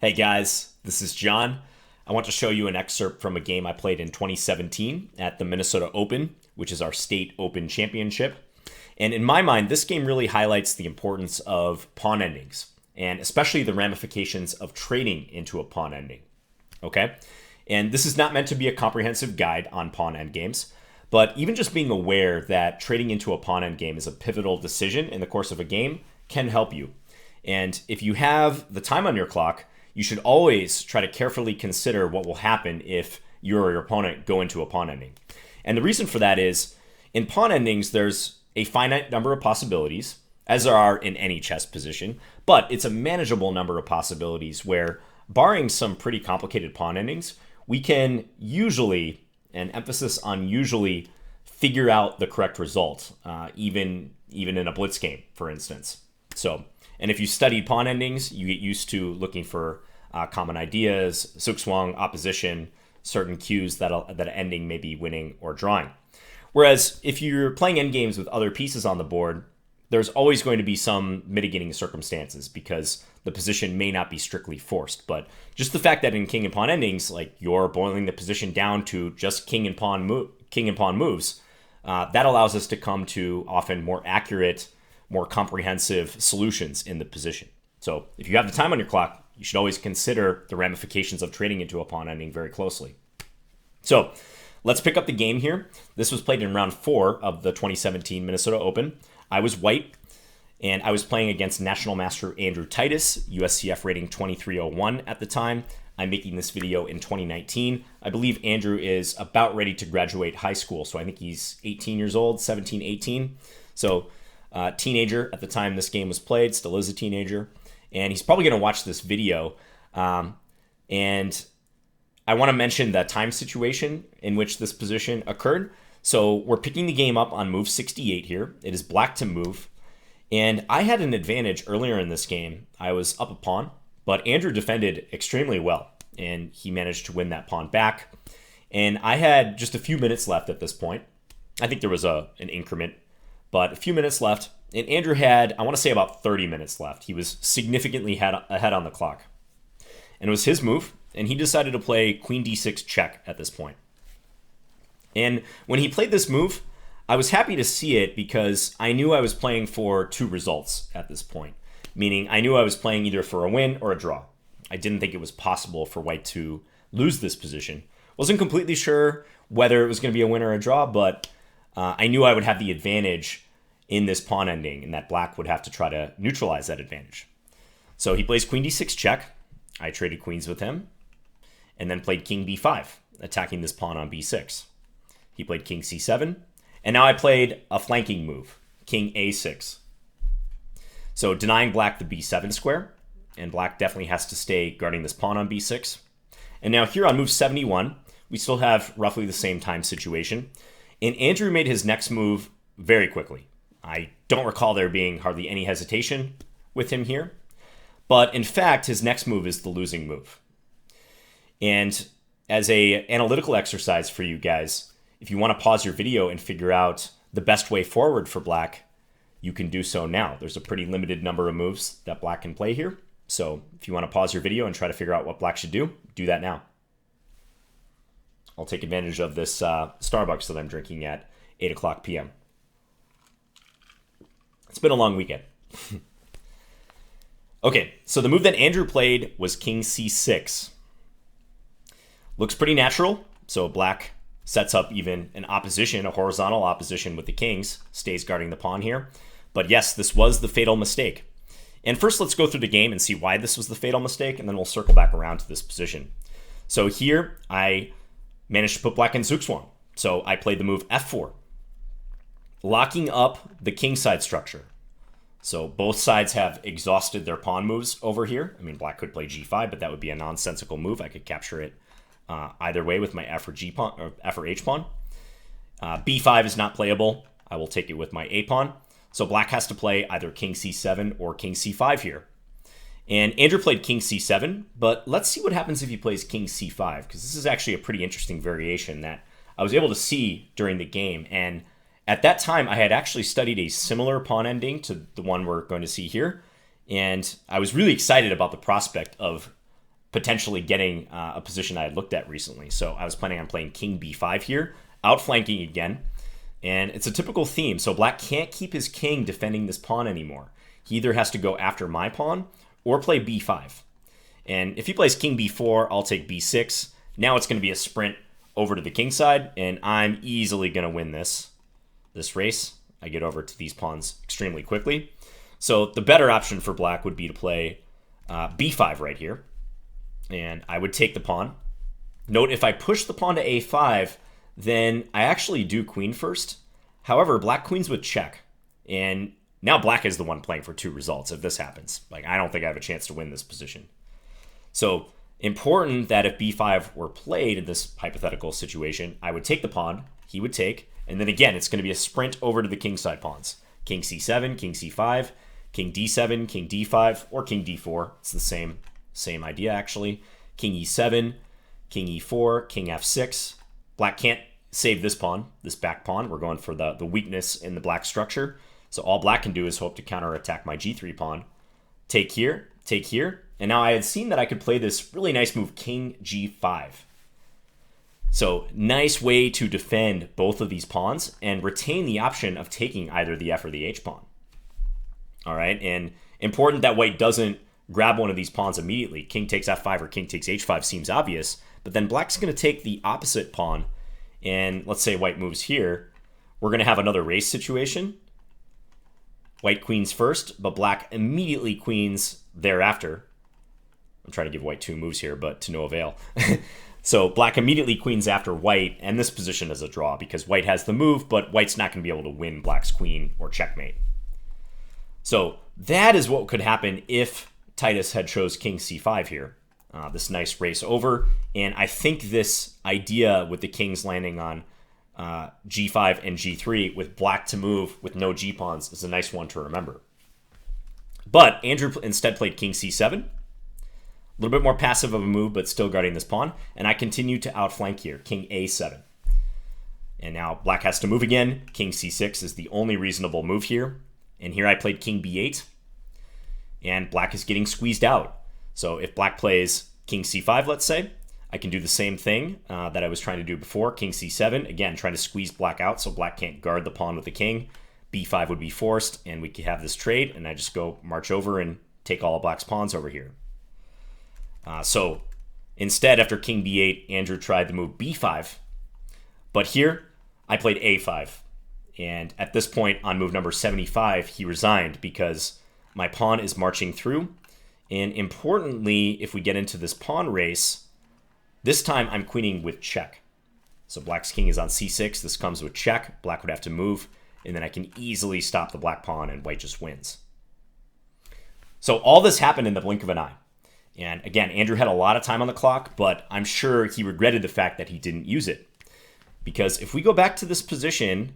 Hey guys, this is John. I want to show you an excerpt from a game I played in 2017 at the Minnesota Open, which is our state open championship. And in my mind, this game really highlights the importance of pawn endings, and especially the ramifications of trading into a pawn ending. Okay? And this is not meant to be a comprehensive guide on pawn endgames, but even just being aware that trading into a pawn endgame is a pivotal decision in the course of a game can help you. And if you have the time on your clock, you should always try to carefully consider what will happen if you or your opponent go into a pawn ending. And the reason for that is, in pawn endings, there's a finite number of possibilities, as there are in any chess position, but it's a manageable number of possibilities where, barring some pretty complicated pawn endings, we can usually, and emphasis on usually, figure out the correct result, even in a blitz game, for instance. And if you studied pawn endings, you get used to looking for common ideas, zugzwang, opposition, certain cues that an ending may be winning or drawing. Whereas if you're playing endgames with other pieces on the board, there's always going to be some mitigating circumstances because the position may not be strictly forced. But just the fact that in king and pawn endings, like you're boiling the position down to just king and pawn moves, that allows us to come to often more accurate, more comprehensive solutions in the position. So if you have the time on your clock, you should always consider the ramifications of trading into a pawn ending very closely. So let's pick up the game here. This was played in round 4 of the 2017 Minnesota Open. I was white, and I was playing against National Master Andrew Titus, USCF rating 2301 at the time. I'm making this video in 2019. I believe Andrew is about ready to graduate high school, so I think he's 18 years old, 17, 18. So teenager at the time this game was played, still is a teenager. And he's probably going to watch this video. And I want to mention the time situation in which this position occurred. So we're picking the game up on move 68 here. It is black to move. And I had an advantage earlier in this game. I was up a pawn, but Andrew defended extremely well. And he managed to win that pawn back. And I had just a few minutes left at this point. I think there was an increment, but a few minutes left. And Andrew had, I want to say, about 30 minutes left. He was significantly ahead on the clock. And it was his move, and he decided to play queen d6 check at this point. And when he played this move, I was happy to see it because I knew I was playing for 2 results at this point, meaning I knew I was playing either for a win or a draw. I didn't think it was possible for white to lose this position. Wasn't completely sure whether it was going to be a win or a draw, but I knew I would have the advantage in this pawn ending, and that black would have to try to neutralize that advantage. So he plays queen d6 check. I traded queens with him, and then played king b5, attacking this pawn on b6. He played king c7, and now I played a flanking move, king a6. So denying black the b7 square, and black definitely has to stay guarding this pawn on b6. And now here on move 71, we still have roughly the same time situation, and Andrew made his next move very quickly. I don't recall there being hardly any hesitation with him here. But in fact, his next move is the losing move. And as an analytical exercise for you guys, if you want to pause your video and figure out the best way forward for black, you can do so now. There's a pretty limited number of moves that black can play here. So if you want to pause your video and try to figure out what black should do that now. I'll take advantage of this Starbucks that I'm drinking at 8 o'clock p.m. It's been a long weekend. Okay, so the move that Andrew played was king c6. Looks pretty natural. So black sets up even an opposition, a horizontal opposition with the kings, stays guarding the pawn here. But yes, this was the fatal mistake. And first, let's go through the game and see why this was the fatal mistake, and then we'll circle back around to this position. So here, I managed to put black in zugzwang. So I played the move f4, locking up the kingside structure. So both sides have exhausted their pawn moves over here. I mean, black could play g5, but that would be a nonsensical move. I could capture it either way with my f or g pawn or f or h pawn. b5 is not playable. I will take it with my a pawn. So black has to play either king c7 or king c5 here. And Andrew played king c7, but let's see what happens if he plays king c5, because this is actually a pretty interesting variation that I was able to see during the game. And at that time, I had actually studied a similar pawn ending to the one we're going to see here. And I was really excited about the prospect of potentially getting a position I had looked at recently. So I was planning on playing king b5 here, outflanking again. And it's a typical theme. So black can't keep his king defending this pawn anymore. He either has to go after my pawn or play b5. And if he plays king b4, I'll take b6. Now it's going to be a sprint over to the king side, and I'm easily going to win this race. I get over to these pawns extremely quickly. So the better option for black would be to play b5 right here. And I would take the pawn. Note, if I push the pawn to a5, then I actually do queen first. However, black queens with check. And now black is the one playing for 2 results if this happens. Like, I don't think I have a chance to win this position. So important that if b5 were played in this hypothetical situation, I would take the pawn, he would take, and then again, it's going to be a sprint over to the kingside pawns. King c7, king c5, king d7, king d5, or king d4. It's the same idea, actually. King e7, king e4, king f6. Black can't save this pawn, this back pawn. We're going for the weakness in the black structure. So all black can do is hope to counterattack my g3 pawn. Take here, and now I had seen that I could play this really nice move, king g5. So nice way to defend both of these pawns and retain the option of taking either the f or the h pawn. All right, and important that white doesn't grab one of these pawns immediately. King takes f5 or king takes h5 seems obvious, but then black's going to take the opposite pawn, and let's say white moves here. We're going to have another race situation. White queens first, but black immediately queens thereafter. I'm trying to give white 2 moves here, but to no avail. So black immediately queens after white, and this position is a draw because white has the move, but white's not going to be able to win black's queen or checkmate. So that is what could happen if Titus had chose king c5 here. This nice race over, and I think this idea with the kings landing on g5 and g3 with black to move with no g-pawns is a nice one to remember. But Andrew instead played king c7. A little bit more passive of a move, but still guarding this pawn. And I continue to outflank here, king a7. And now black has to move again. King c6 is the only reasonable move here. And here I played king b8. And black is getting squeezed out. So if black plays king c5, let's say, I can do the same thing that I was trying to do before. King c7, again, trying to squeeze black out so black can't guard the pawn with the king. b5 would be forced, and we could have this trade. And I just go march over and take all of black's pawns over here. So instead, after king b8, Andrew tried the move b5. But here, I played a5. And at this point, on move number 75, he resigned because my pawn is marching through. And importantly, if we get into this pawn race, this time I'm queening with check. So black's king is on c6. This comes with check. Black would have to move. And then I can easily stop the black pawn, and white just wins. So all this happened in the blink of an eye. And again, Andrew had a lot of time on the clock, but I'm sure he regretted the fact that he didn't use it. Because if we go back to this position,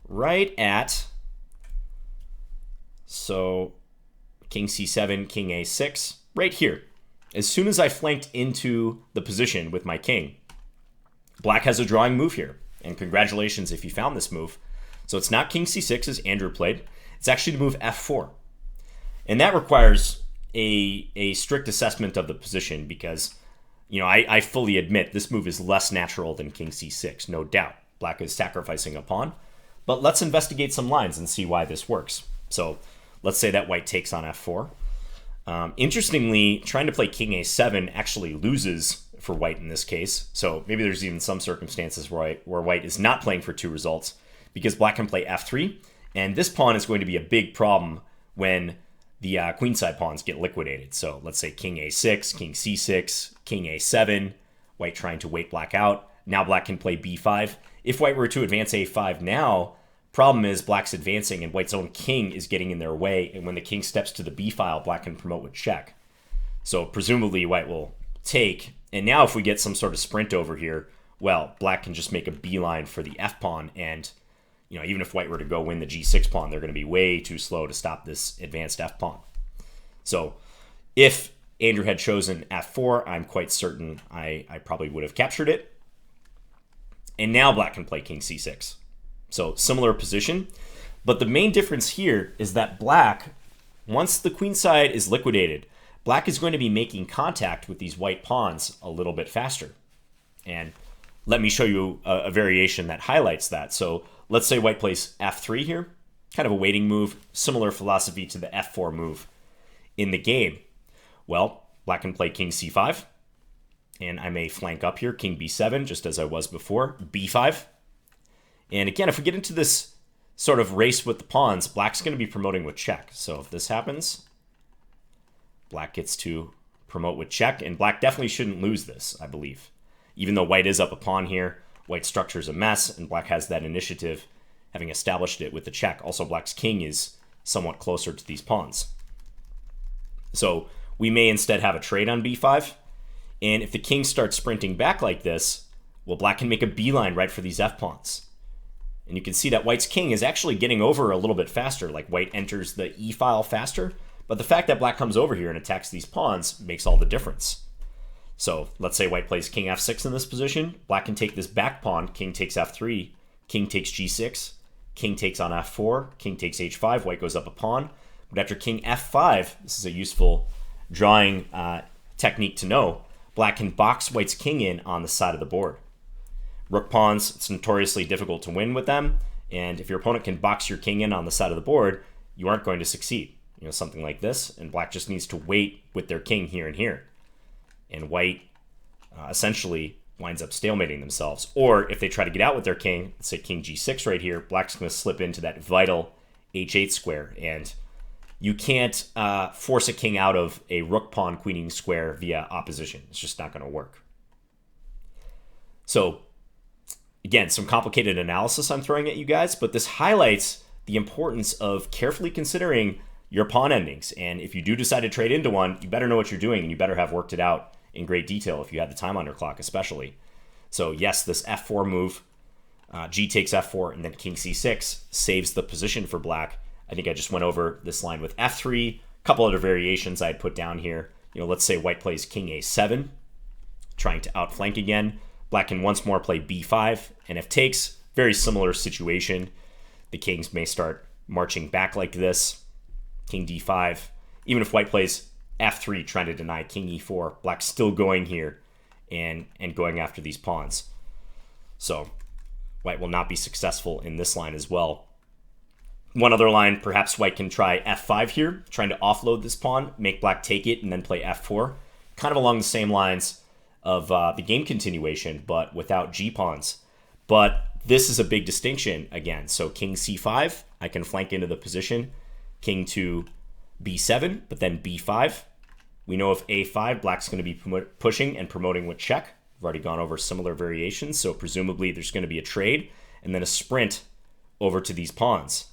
right at, so king c7, king a6, right here. As soon as I flanked into the position with my king, black has a drawing move here. And congratulations if you found this move. So it's not king c6 as Andrew played. It's actually the move f4. And that requires a strict assessment of the position because, you know, I fully admit this move is less natural than king c6, no doubt. Black is sacrificing a pawn. But let's investigate some lines and see why this works. So let's say that white takes on f4. Interestingly, trying to play king a7 actually loses for white in this case. So maybe there's even some circumstances where white is not playing for 2 results because black can play f3. And this pawn is going to be a big problem when the queenside pawns get liquidated. So let's say king a6, king c6, king a7, white trying to wait black out. Now black can play b5. If white were to advance a5 now, problem is black's advancing and white's own king is getting in their way. And when the king steps to the b file, black can promote with check. So presumably white will take. And now if we get some sort of sprint over here, well, black can just make a beeline for the f pawn. And, you know, even if white were to go win the g6 pawn, they're going to be way too slow to stop this advanced f pawn. So if Andrew had chosen f4, I'm quite certain I probably would have captured it. And now black can play king c6. So similar position. But the main difference here is that black, once the queen side is liquidated, black is going to be making contact with these white pawns a little bit faster. And let me show you a variation that highlights that. So let's say white plays f3 here, kind of a waiting move, similar philosophy to the f4 move in the game. Well, black can play king c5, and I may flank up here, king b7, just as I was before, b5. And again, if we get into this sort of race with the pawns, black's going to be promoting with check. So if this happens, black gets to promote with check, and black definitely shouldn't lose this, I believe. Even though white is up a pawn here, white's structure is a mess, and black has that initiative, having established it with the check. Also, black's king is somewhat closer to these pawns. So we may instead have a trade on b5, and if the king starts sprinting back like this, well, black can make a beeline right for these f-pawns. And you can see that white's king is actually getting over a little bit faster, like white enters the e-file faster, but the fact that black comes over here and attacks these pawns makes all the difference. So let's say white plays king f6 in this position. Black can take this back pawn. King takes f3. King takes g6. King takes on f4. King takes h5. White goes up a pawn. But after king f5, this is a useful drawing technique to know, black can box white's king in on the side of the board. Rook pawns, it's notoriously difficult to win with them. And if your opponent can box your king in on the side of the board, you aren't going to succeed. You know, something like this. And black just needs to wait with their king here and here. And white essentially winds up stalemating themselves. Or if they try to get out with their king, let's say king g6 right here, black's going to slip into that vital h8 square. And you can't force a king out of a rook pawn queening square via opposition. It's just not going to work. So again, some complicated analysis I'm throwing at you guys, but this highlights the importance of carefully considering your pawn endings. And if you do decide to trade into one, you better know what you're doing, and you better have worked it out in great detail if you had the time on your clock especially. So yes, this f4 move, g takes f4, and then king c6 saves the position for black. I think I just went over this line with f3, a couple other variations I had put down here. You know, let's say white plays king a7, trying to outflank again. Black can once more play b5, and if takes, very similar situation. The kings may start marching back like this, king d5. Even if white plays f3, trying to deny king e4, black's still going here and going after these pawns. So white will not be successful in this line as well. One other line, perhaps white can try f5 here, trying to offload this pawn, make black take it, and then play f4. Kind of along the same lines of the game continuation, but without g-pawns. But this is a big distinction again. So king c5, I can flank into the position. King to b7, but then b5. We know if a5, black's going to be pushing and promoting with check. We've already gone over similar variations, so presumably there's going to be a trade and then a sprint over to these pawns.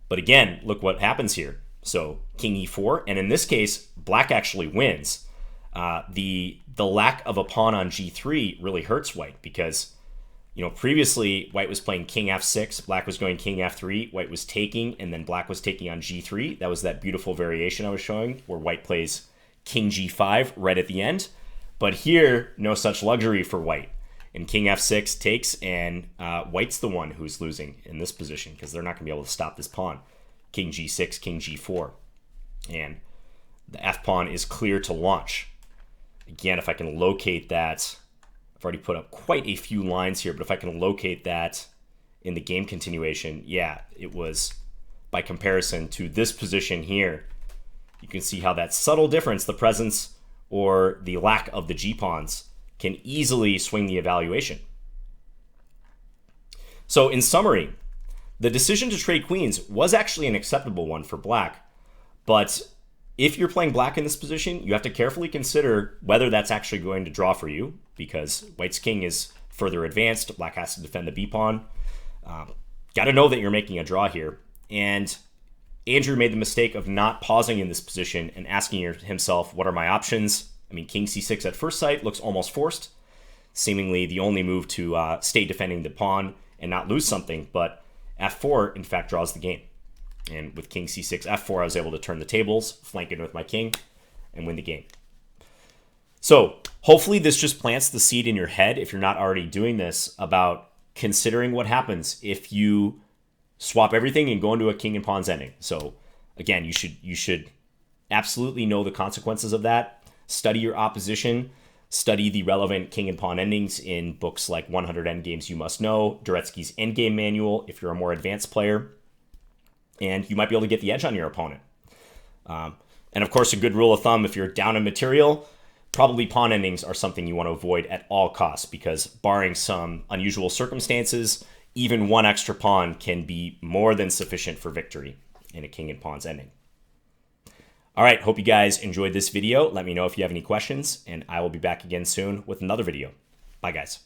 But again, look what happens here. So king e4, and in this case, black actually wins. The lack of a pawn on g3 really hurts white because, you know, previously white was playing king f6, black was going king f3, white was taking, and then black was taking on g3. That was that beautiful variation I was showing where white plays king g5 right at the end. But here, no such luxury for white. And king f6 takes, and white's the one who's losing in this position because they're not going to be able to stop this pawn. King g6, king g4. And the f-pawn is clear to launch. Again, if I can locate that, I've already put up quite a few lines here, but if I can locate that in the game continuation, yeah, it was by comparison to this position here. You can see how that subtle difference, the presence or the lack of the g-pawns, can easily swing the evaluation. So in summary, the decision to trade queens was actually an acceptable one for black, but if you're playing black in this position, you have to carefully consider whether that's actually going to draw for you, because white's king is further advanced, black has to defend the b-pawn. Got to know that you're making a draw here. And Andrew made the mistake of not pausing in this position and asking himself, what are my options? I mean, king c6 at first sight looks almost forced, seemingly the only move to stay defending the pawn and not lose something, but f4, in fact, draws the game. And with king c6, f4, I was able to turn the tables, flank in with my king, and win the game. So hopefully this just plants the seed in your head, if you're not already doing this, about considering what happens if you swap everything and go into a king and pawns ending. So again, you should absolutely know the consequences of that. Study your opposition. Study the relevant king and pawn endings in books like 100 Endgames You Must Know, Duretski's Endgame Manual if you're a more advanced player, and you might be able to get the edge on your opponent. And of course, a good rule of thumb, if you're down in material, probably pawn endings are something you want to avoid at all costs, because barring some unusual circumstances, even one extra pawn can be more than sufficient for victory in a king and pawns ending. All right, hope you guys enjoyed this video. Let me know if you have any questions, and I will be back again soon with another video. Bye, guys.